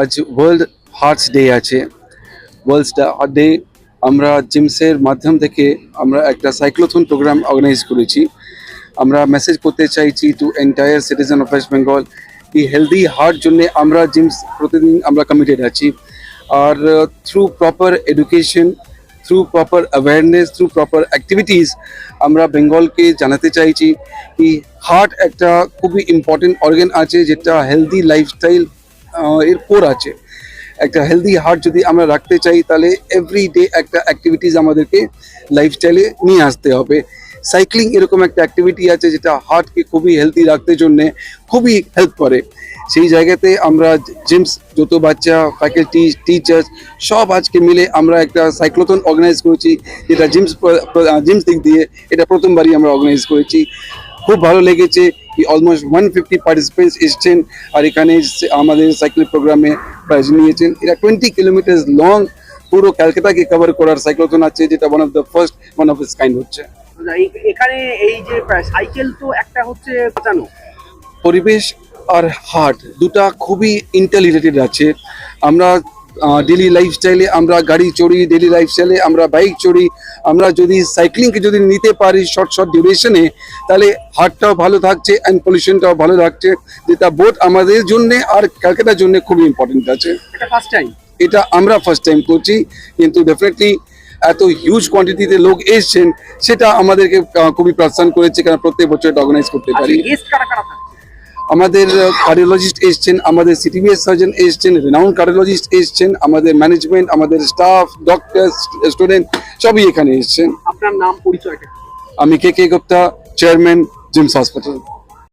আজ world hertz day আছে। World heart day আমরা জিমসের মাধ্যম থেকে আমরা একটা সাইক্লোথন প্রোগ্রাম অর্গানাইজ করেছি। আমরা মেসেজ করতে চাইছি to entire citizen of West Bengal কি হেলদি হার্ট জন্য আমরা জিমস প্রতিদিন আমরা কমিটেড আছি। আর through proper education, through proper awareness, through proper activities আমরা বেঙ্গলকে জানাতে চাইছি কি হার্ট একটা খুবই ইম্পর্টেন্ট অর্গান আছে যেটা হেলদি লাইফস্টাইল এর কোর আছে। একটা হেলদি হার্ট যদি আমরা রাখতে চাই তাহলে এভরিডে একটা অ্যাক্টিভিটিস আমাদেরকে লাইফস্টাইলে নিয়ে আসতে হবে। সাইক্লিং এরকম একটা অ্যাক্টিভিটি আছে যেটা হার্টকে খুবই হেলদি রাখতে জন্যে খুবই হেল্প করে। সেই জায়গাতে আমরা জিমস যত বাচ্চা, ফ্যাকাল্টি, টিচার্স সব আজকে মিলে আমরা একটা সাইক্লোথন অর্গানাইজ করেছি, যেটা জিমস দিক দিয়ে এটা প্রথমবারই আমরা অর্গানাইজ করেছি। খুব ভালো লেগেছে কি অলমোস্ট 150 পার্টিসিপেন্টস এসছেন আর এখানে আমাদের সাইকেল প্রোগ্রামে প্রাইজ নিয়েছেন। এটা 20 কিলোমিটার লং পুরো ক্যালকাটাকে কভার করার সাইক্লোথন আছে, যেটা ওয়ান অফ ইটস কাইন্ড হচ্ছে। এখানে এই যে সাইকেল তো একটা হচ্ছে বাঁচানো, পরিবেশ আর হার্ট দুটা খুবই ইন্টাররিলেটেড আছে। আমরা ডেলি লাইফস্টাইলে আমরা গাড়ি চড়ি, ডেলি লাইফস্টাইলে আমরা বাইক চড়ি। আমরা যদি সাইক্লিংকে যদি নিতে পারি শর্ট ডিউরেশনে, তাহলে হার্টটাও ভালো থাকছে অ্যান্ড পলিউশনটাও ভালো থাকছে, যেটা বোধ আমাদের জন্যে আর ক্যালকাটার জন্য খুবই ইম্পর্টেন্ট আছে। এটা ফার্স্ট টাইম, এটা আমরা ফার্স্ট টাইম করছি, কিন্তু ডেফিনেটলি এত হিউজ কোয়ান্টিটিতে লোক এসছেন সেটা আমাদেরকে খুবই প্রাণান্বিত করেছে, কারণ প্রত্যেক বছর এটা অর্গানাইজ করতে পারি। গেস্ট কারা কারা থাকছে? আমাদের কার্ডিওলজিস্ট এসছেন, আমাদের সিটিবিএস সার্জন এসছেন, রেনাউন্ড কার্ডিওলজিস্ট এসছেন, আমাদের ম্যানেজমেন্ট, আমাদের স্টাফ, ডক্টর, স্টুডেন্ট সবই এখানে এসছেন। আপনার নাম পরিচয়টা? আমি কে গুপ্তা, চেয়ারম্যান, জিমস হসপিটাল।